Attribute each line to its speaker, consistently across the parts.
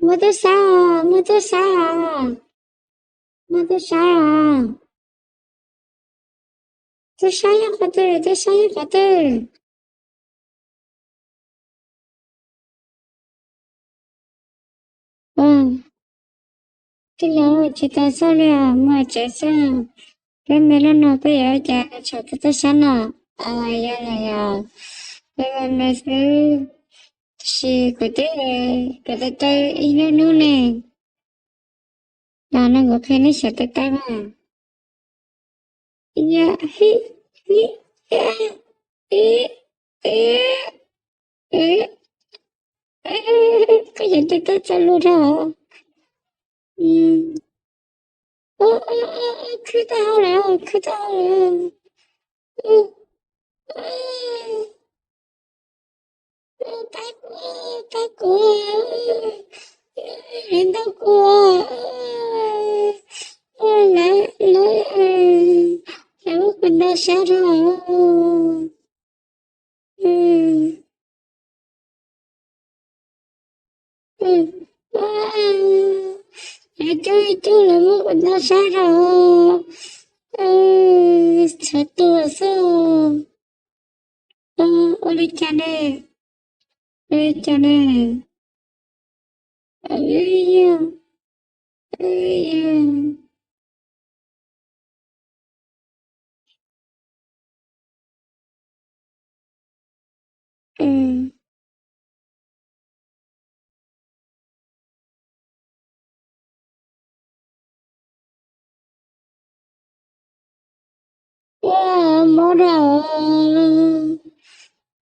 Speaker 1: 我在啥啊？我在啥啊？我在啥啊？在啥呀？好的，在啥呀？好的。嗯，对了，我知道错了，我接受。跟没了男朋友家吵得在啥呢？哎呀哎呀，我没事，是觉得一路路呢，然后我看你晓得干嘛？呀嘿嘿呀诶诶诶诶，可晓得在走路上？嗯，看到好了，看到好了，嗯嗯。大哥，大哥，人大哥，来我滚到下头，嗯嗯来救人我滚到下头，才哆嗦，我的天嘞，我的天嘞，哎呀，哎呀，嗯。哇，毛头，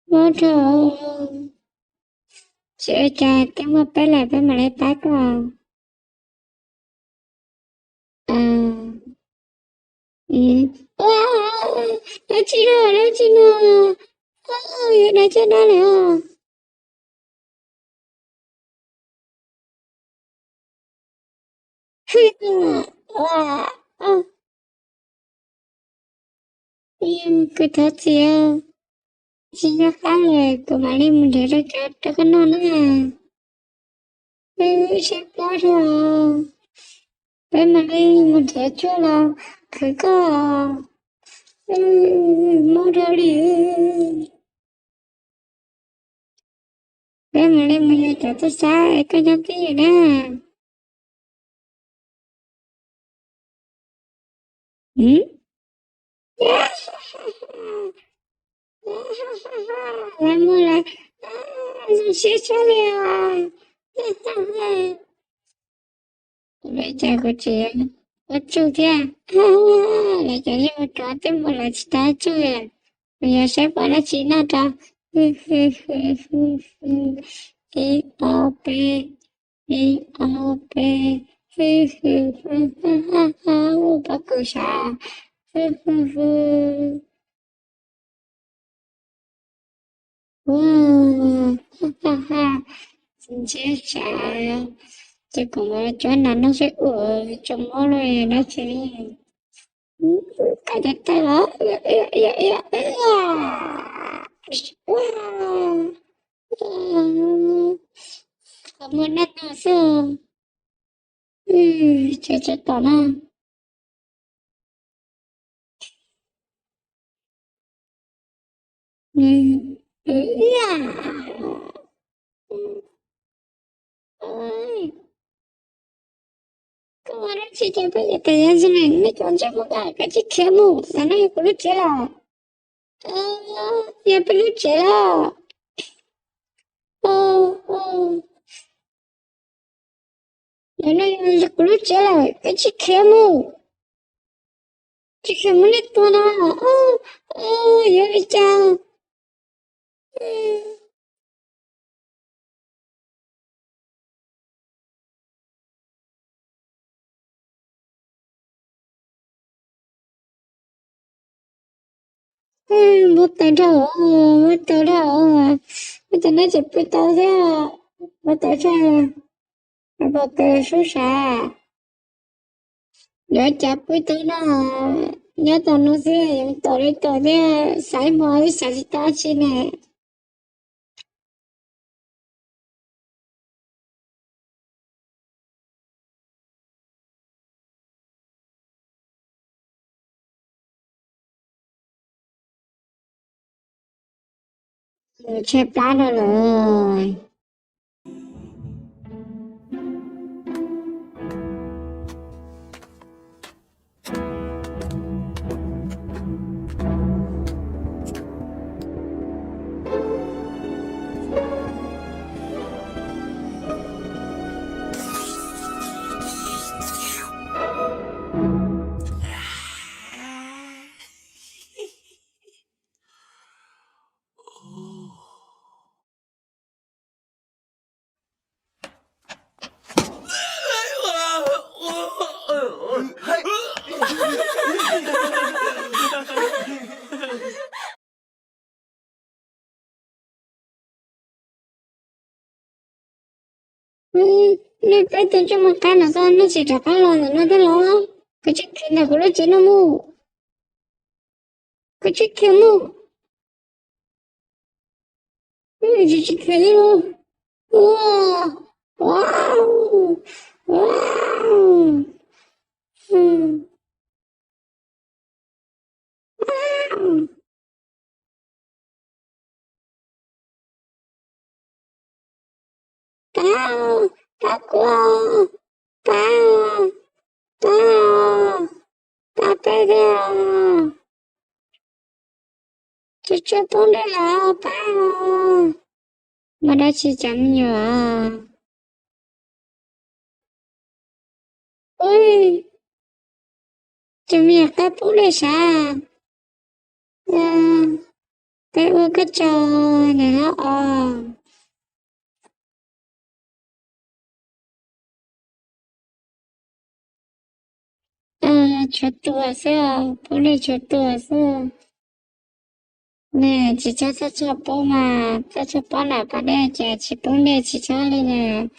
Speaker 1: 毛头，姐姐，等我背来背没来背过。嗯哇，来劲了，来劲了！原来在那里啊！嘿呀，哇，个头子啊，今天好了，个把你们这个弄呢？先搞上啊，被没你们这住了，可个啊，毛头里。Remole todo sabe que yo quiero. ¿Mm? Remole, no sé sale. Bây giờ có chị có chú kia. Bây giờ nhưng mà có tên một là chị ta chú à. Bây giờ sẽ bảo là chị nào đó. E O P E O P. Ô, bác cười sao? Wow, ha ha, xin chia sẻ. Chứ cũng là chỗ nào nó sẽ ở trong mô này nó sẽ cái đất tay đó. Cảm ơn đất nào sư. Chết chết tỏ nào. Ừ. Ừ. Ôi, 그거를 지켜봐야 돼야지는 내 존재보다 같이 캐모 나는 그걸 째라 예쁘게 째라 나는 그걸 째라 같이 캐모 지켜모네 또나 여기 짱 못 들어 나 집에 떠서 못 떠서 못 떠서 사 nhớ chập với tôi nó nhớ tao nó sẽ tôi đi sải mồi sải ta chi nè chép lá đó rồi. Nó cái tôi cho một cái là sao nó chỉ trả cái lon rồi nó cái lon á. Cái chiếc kia này của nó chỉ nó mua. Cái chiếc kia mua. Cái chiếc kia luôn. Wow. Wow. Wow. Wow. Tao. Tao quá. Tao. Tao. Tao tới đây. Chị chưa bốn đây là tao. Mà đã chỉ chấm nhiều à. Ôi. Chấm nhiều cái bốn đây sao? Cái cái trò này nó 저도 왔어요. 보내줘도 왔어요. 네, 진짜 저저 뽀마, 저저 뽀나 보내줘, 지 보내지 잘리네.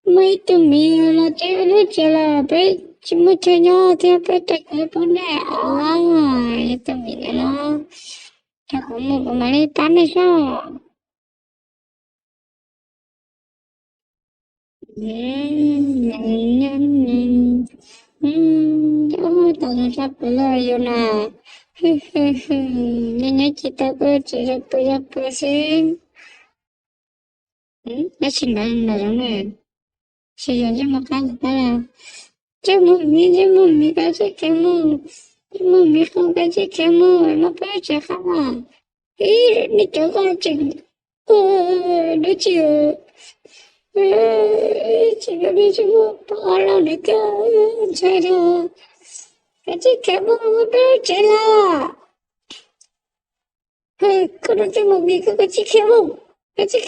Speaker 1: mấy tụi mình là chơi nó chỉ là bé chỉ mới chơi nhau thì bé chơi cái bốn này tụi mình là nó chắc cũng một mà lấy tán hay sao tao sắp lời yêu nè nên nhớ chị ta cứ chỉ cho tôi xem nó xin là giống này sử dụng cho một cái là chứ một mình cái gì cái một mình không cái gì cái nó phải chạy không à ý đi chỗ con chừng đứa chiều chỉ có đi chỗ một bỏ lòng để cái chạy được cái gì cái nó phải chạy là có đôi khi một mình cái gì cái gì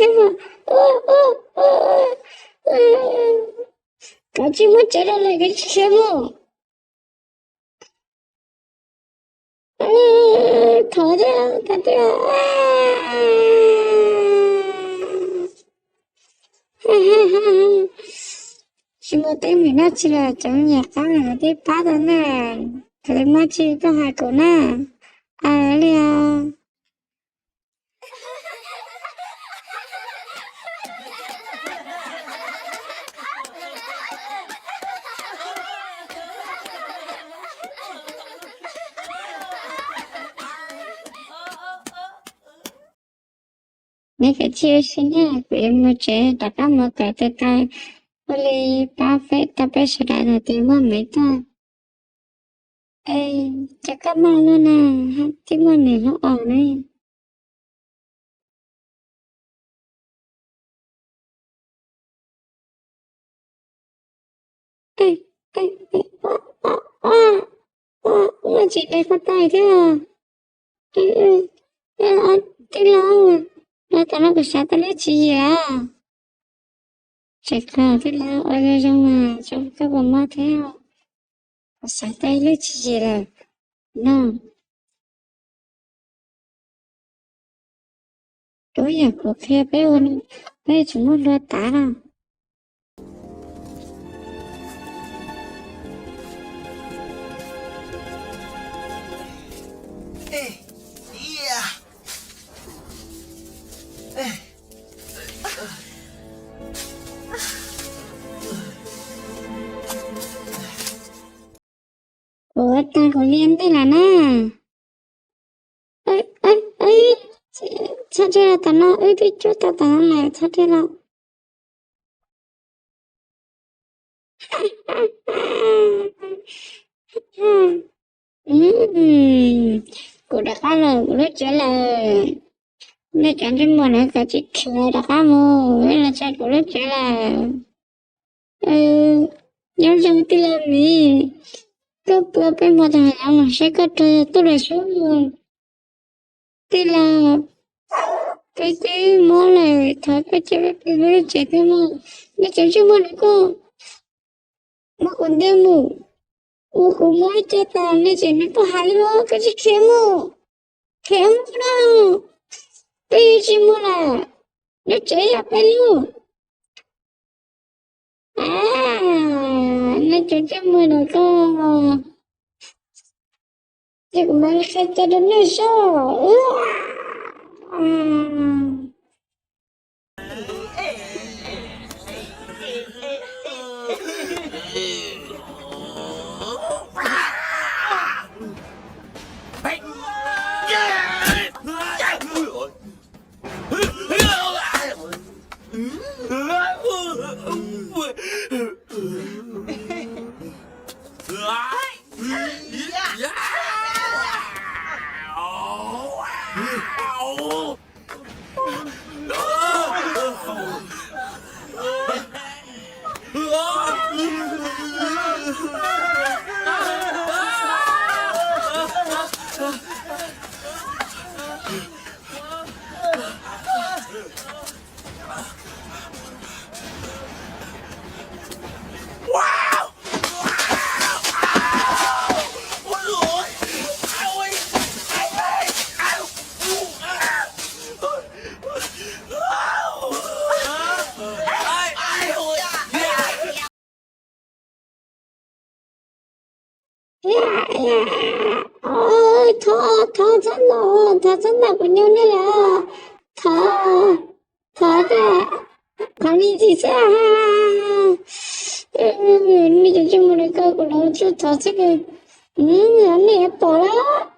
Speaker 1: cái gì mà chạy ra lại cái gì cái thở ra chỉ một tên mình nó chỉ là trong nhà các là đi bắt đó nè thế mà chỉ có hai cậu nè liền mấy cái chia sẻ nha vì một trẻ đã có một cái tay tay Oli ba phép ta bé sẽ đại là tiếng mà mấy ta ê chắc các mà luôn nè tiếng mà này nó ổn này ê ê ê mà chị đây có tay thế à ê ê ê tiếng lâu nó tao nó bị sao tao lấy chị gì à chạy cả tiếng lâu ở đây trong các bộ má thế à sao tay lấy chị gì là nó đối nhà của kia bé ôn bé chúng nó lo tá à ủa ta có liên thế là nè ê ê ê sao thế là tao nó ơi tôi chút tao tao này sao thế là cô đã khá là cô rất trả lời nên chẳng trên mùa này cả chị kia đã khá mù nên là chắc cô rất trả lời nhớ rằng tôi làm gì tôi bữa bên một thằng nào sẽ có tôi là số người tôi là cái món này thật cái chế cái rất chế cái món nó chẳng chứ món này cô mà còn đêm mù u cũng mới chế ta nên chỉ nó có hai lô cái gì khéo đó bây giờ mua là nó chế ra cái luôn à nó chế cho mua được cô chứ cũng mới khai cho đến nơi sao ôi thọ rất là của nhau nữa là thọ thọ cả còn đi gì sao bây giờ chúng mình coi của nó chưa thọ sẽ cái anh này bỏ đó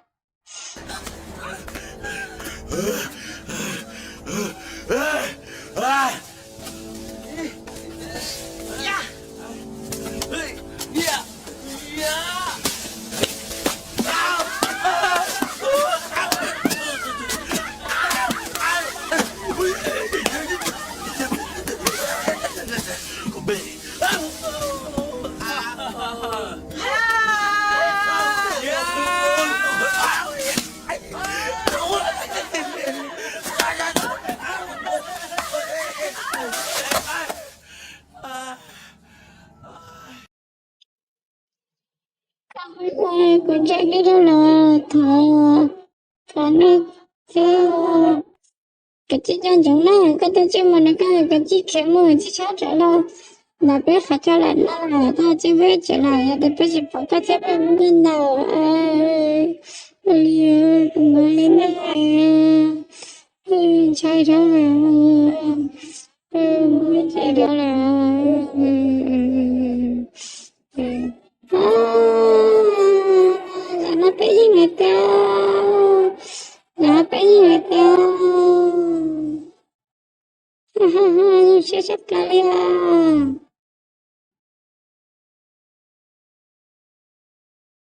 Speaker 1: con trai đi đâu là thọ thọ nó cái chị chân chúng nó cái tôi chỉ mà nó cái chị khéo mồi chị chát trở là bé phải cho lại nó là ta chỉ biết trở lại để bé chỉ phải có thể bên bên nào cũng mới lên đây chạy đó là mới chạy đó là nó bé gì người ta nó bé gì người ta ha ha ha, saya sekalian.